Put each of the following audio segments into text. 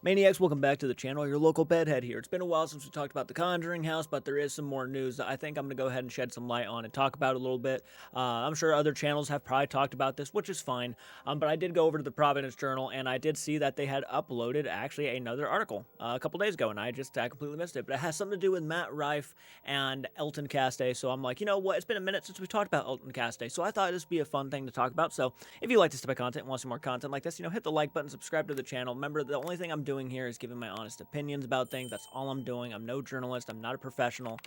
Maniacs, welcome back to the channel. Your local bedhead here. It's been a while since we talked about the Conjuring House, but there is some more news that I think I'm going to go ahead and shed some light on and talk about a little bit. I'm sure other channels have probably talked about this, which is fine, but I did go over to the Providence Journal, and I did see that they had uploaded actually another article a couple days ago, and I completely missed it, but it has something to do with Matt Rife and Elton Castee, so I'm like, you know what, it's been a minute since we talked about Elton Castee, so I thought this would be a fun thing to talk about. So if you like this type of content and want some more content like this, hit the like button, subscribe to the channel. Remember, the only thing I'm doing here is giving my honest opinions about things. That's all I'm doing. I'm no journalist. I'm not a professional.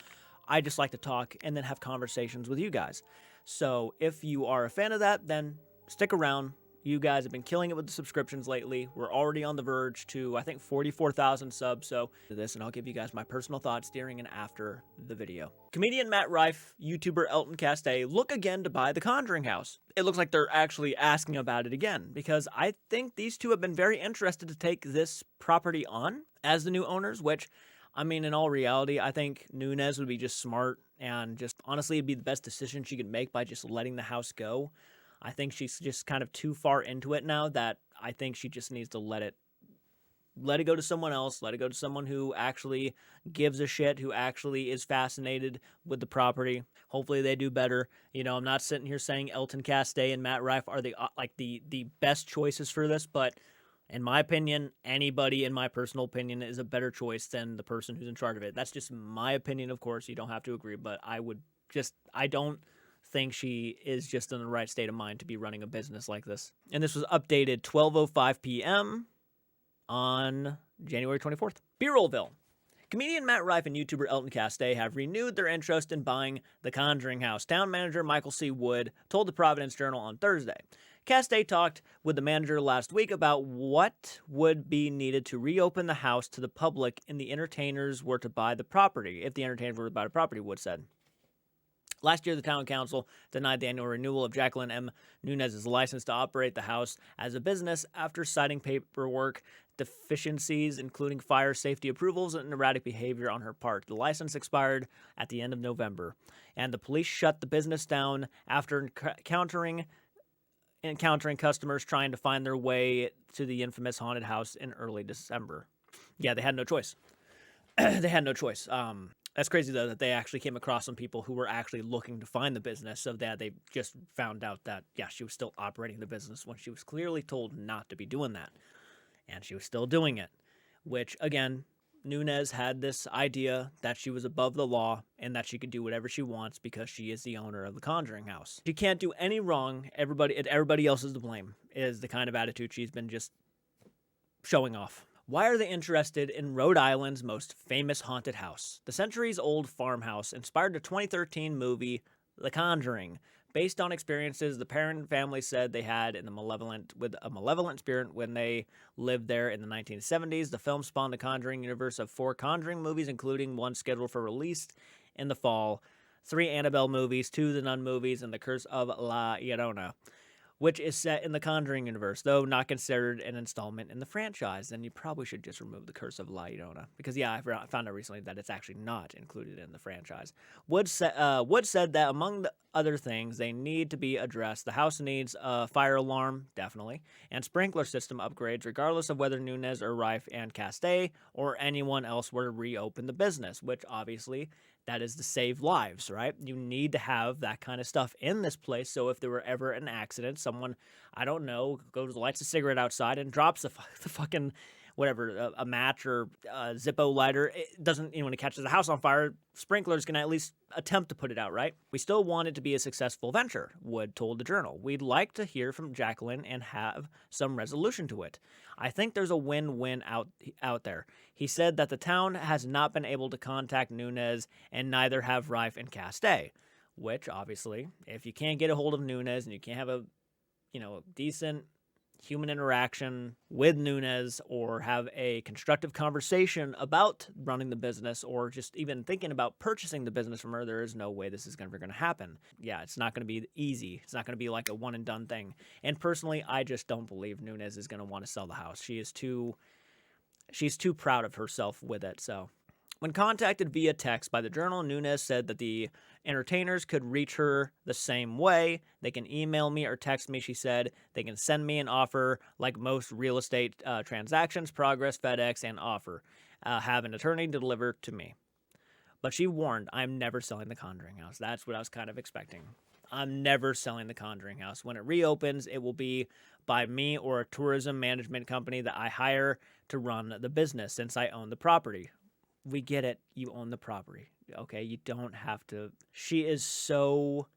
I just like to talk and then have conversations with you guys. So if you are a fan of that, then stick around. You guys have been killing it with the subscriptions lately. We're already on the verge to, I think, 44,000 subs. So this, and I'll give you guys my personal thoughts during and after the video. Comedian Matt Rife, YouTuber Elton Castee look again to buy the Conjuring House. It looks like they're actually asking about it again, because I think these two have been very interested to take this property on as the new owners, which, I mean, in all reality, I think Nunez would be just smart, and just honestly it'd be the best decision she could make by just letting the house go. I think she's just kind of too far into it now that I think she just needs to let it go to someone else, let it go to someone who actually gives a shit, who actually is fascinated with the property. Hopefully they do better. I'm not sitting here saying Elton Castee and Matt Rife are the best choices for this, but in my opinion, anybody, in my personal opinion, is a better choice than the person who's in charge of it. That's just my opinion, of course. You don't have to agree, but I don't think she is just in the right state of mind to be running a business like this. And this was updated 12:05 p.m. on January 24th. B-Rollville. Comedian Matt Rife and YouTuber Elton Castee have renewed their interest in buying the Conjuring House. Town manager Michael C. Wood told the Providence Journal on Thursday. Castee talked with the manager last week about what would be needed to reopen the house to the public if the entertainers were to buy the property. Wood said. Last year, the town council denied the annual renewal of Jacqueline M. Nunez's license to operate the house as a business after citing paperwork deficiencies, including fire safety approvals and erratic behavior on her part. The license expired at the end of November, and the police shut the business down after encountering customers trying to find their way to the infamous haunted house in early December. Yeah, they had no choice. They had no choice. That's crazy, though, that they actually came across some people who were actually looking to find the business, so that they just found out that, yeah, she was still operating the business when she was clearly told not to be doing that. And she was still doing it, which, again, Nunez had this idea that she was above the law and that she could do whatever she wants because she is the owner of the Conjuring House. She can't do any wrong. Everybody else is to blame, is the kind of attitude she's been just showing off. Why are they interested in Rhode Island's most famous haunted house? The centuries-old farmhouse inspired the 2013 movie The Conjuring, based on experiences the parent family said they had with a malevolent spirit when they lived there in the 1970s. The film spawned the Conjuring universe of 4 Conjuring movies, including one scheduled for release in the fall, 3 Annabelle movies, 2 The Nun movies, and The Curse of La Llorona, which is set in the Conjuring universe, though not considered an installment in the franchise. Then you probably should just remove The Curse of La Llorona, because, yeah, I found out recently that it's actually not included in the franchise. Wood said that, among the other things, they need to be addressed. The house needs a fire alarm, definitely, and sprinkler system upgrades, regardless of whether Nunez or Rife and Castee or anyone else were to reopen the business, which obviously that is to save lives, right? You need to have that kind of stuff in this place, so if there were ever an accident, someone, I don't know, lights a cigarette outside and drops the fucking, whatever, a match or a Zippo lighter, it doesn't, when it catches the house on fire, sprinklers can at least attempt to put it out, right? We still want it to be a successful venture, Wood told the Journal. We'd like to hear from Jacqueline and have some resolution to it. I think there's a win-win out there. He said that the town has not been able to contact Nunez, and neither have Rife and Castee, which, obviously, if you can't get a hold of Nunez and you can't have a decent human interaction with Nunez or have a constructive conversation about running the business or just even thinking about purchasing the business from her, there is no way this is ever going to happen. Yeah, it's not going to be easy. It's not going to be like a one and done thing. And personally, I just don't believe Nunez is going to want to sell the house. She's too proud of herself with it. So when contacted via text by the Journal, Nunez said that the Entertainers could reach her the same way. They can email me or text me, she said. They can send me an offer like most real estate transactions, Progress, FedEx, and Offer. Have an attorney deliver to me. But she warned, I'm never selling the Conjuring House. That's what I was kind of expecting. I'm never selling the Conjuring House. When it reopens, it will be by me or a tourism management company that I hire to run the business since I own the property. We get it. You own the property. Okay, you don't have to. She is so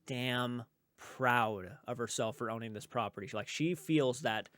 damn proud of herself for owning this property. She feels that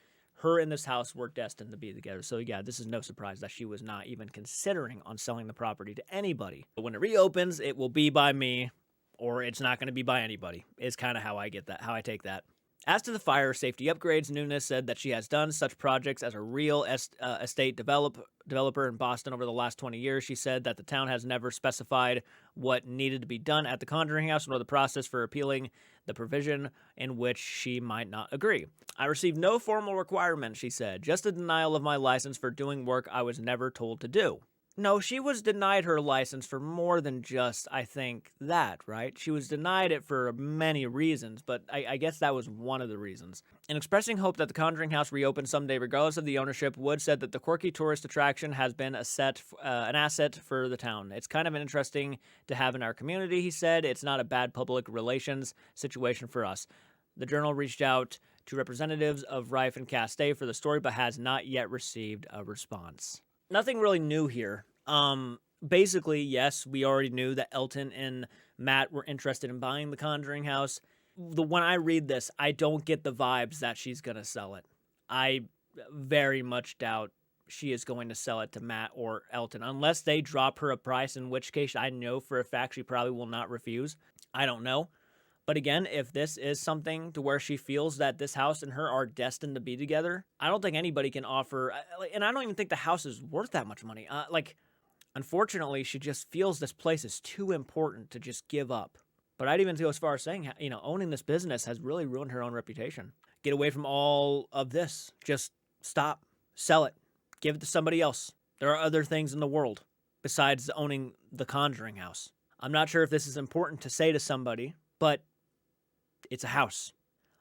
her and this house were destined to be together. So yeah, this is no surprise that she was not even considering on selling the property to anybody. But when it reopens, it will be by me, or it's not going to be by anybody. Is kind of how I get that, how I take that. As to the fire safety upgrades, Nunes said that she has done such projects as a real estate developer in Boston over the last 20 years. She said that the town has never specified what needed to be done at the Conjuring House nor the process for appealing the provision in which she might not agree. I received no formal requirement, she said, just a denial of my license for doing work I was never told to do. No, she was denied her license for more than just, I think, that, right? She was denied it for many reasons, but I guess that was one of the reasons. In expressing hope that the Conjuring House reopens someday regardless of the ownership, Wood said that the quirky tourist attraction has been an asset for the town. It's kind of interesting to have in our community, he said. It's not a bad public relations situation for us. The Journal reached out to representatives of Rife and Castee for the story, but has not yet received a response. Nothing really new here. Basically, yes, we already knew that Elton and Matt were interested in buying the Conjuring House. When I read this, I don't get the vibes that she's going to sell it. I very much doubt she is going to sell it to Matt or Elton, unless they drop her a price, in which case I know for a fact she probably will not refuse. I don't know. But again, if this is something to where she feels that this house and her are destined to be together, I don't think anybody can offer, and I don't even think the house is worth that much money. Unfortunately, she just feels this place is too important to just give up. But I'd even go as far as saying, owning this business has really ruined her own reputation. Get away from all of this. Just stop. Sell it. Give it to somebody else. There are other things in the world besides owning the Conjuring House. I'm not sure if this is important to say to somebody, but it's a house.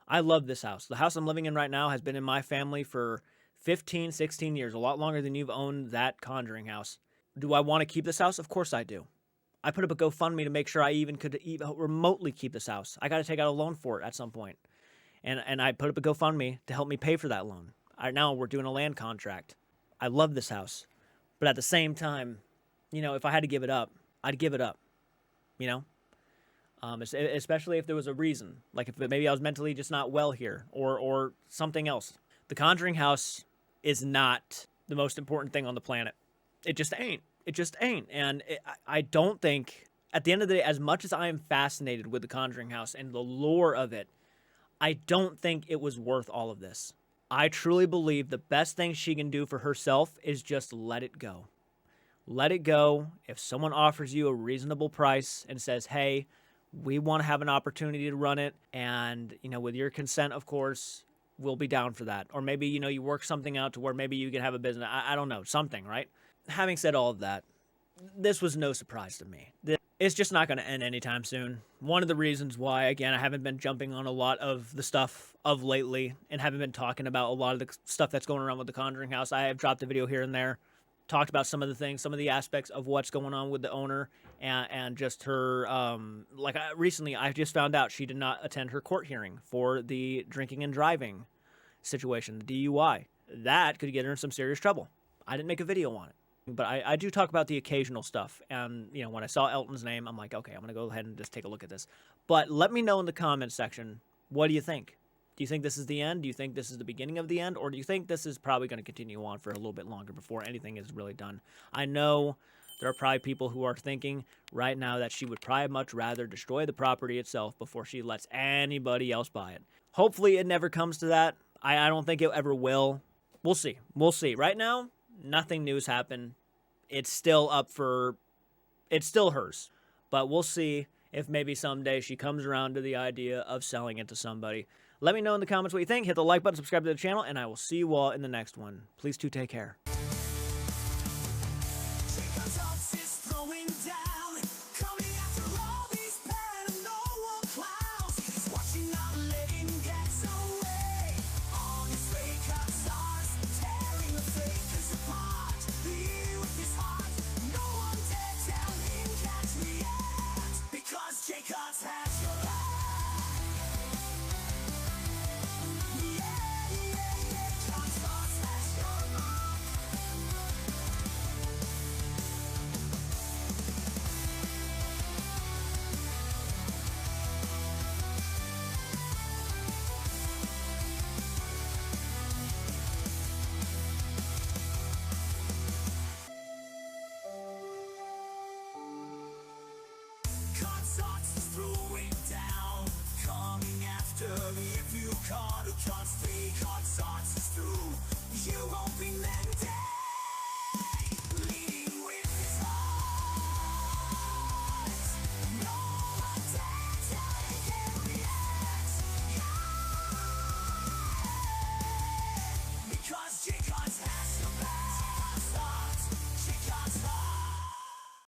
I love this house. The house I'm living in right now has been in my family for 15, 16 years, a lot longer than you've owned that Conjuring House. Do I want to keep this house? Of course I do. I put up a GoFundMe to make sure I even could remotely keep this house. I got to take out a loan for it at some point. And I put up a GoFundMe to help me pay for that loan. Right now we're doing a land contract. I love this house. But at the same time, if I had to give it up, I'd give it up. Especially if there was a reason, like if maybe I was mentally just not well here or something else. The Conjuring House is not the most important thing on the planet. It just ain't. It just ain't. And I don't think, at the end of the day, as much as I am fascinated with the Conjuring House and the lore of it, I don't think it was worth all of this. I truly believe the best thing she can do for herself is just let it go. Let it go. If someone offers you a reasonable price and says, hey, we want to have an opportunity to run it, and, with your consent, of course, we'll be down for that. Or maybe, you work something out to where maybe you can have a business. I don't know, something, right? Having said all of that, this was no surprise to me. It's just not going to end anytime soon. One of the reasons why, again, I haven't been jumping on a lot of the stuff of lately and haven't been talking about a lot of the stuff that's going around with the Conjuring House. I have dropped a video here and there, talked about some of the things, some of the aspects of what's going on with the owner and just her, recently I just found out she did not attend her court hearing for the drinking and driving situation, the DUI. That could get her in some serious trouble. I didn't make a video on it. But I do talk about the occasional stuff. And, when I saw Elton's name, I'm like, okay, I'm going to go ahead and just take a look at this. But let me know in the comments section, what do you think? Do you think this is the end? Do you think this is the beginning of the end? Or do you think this is probably going to continue on for a little bit longer before anything is really done? I know there are probably people who are thinking right now that she would probably much rather destroy the property itself before she lets anybody else buy it. Hopefully it never comes to that. I don't think it ever will. We'll see. We'll see. Right now, nothing new's happened. It's still hers. But we'll see if maybe someday she comes around to the idea of selling it to somebody. Let me know in the comments what you think. Hit the like button, subscribe to the channel, and I will see you all in the next one. Please do take care. You're not letting get away. On his way, cuts us, tearing the fakers apart. He with his heart, no one dare tell him can't react, because Jacobs has your back. Yeah, yeah, yeah, Jacobs has your back. Cuts is throwing down, coming after me. If you can't, Castee, cuts is through. You won't be meant dead.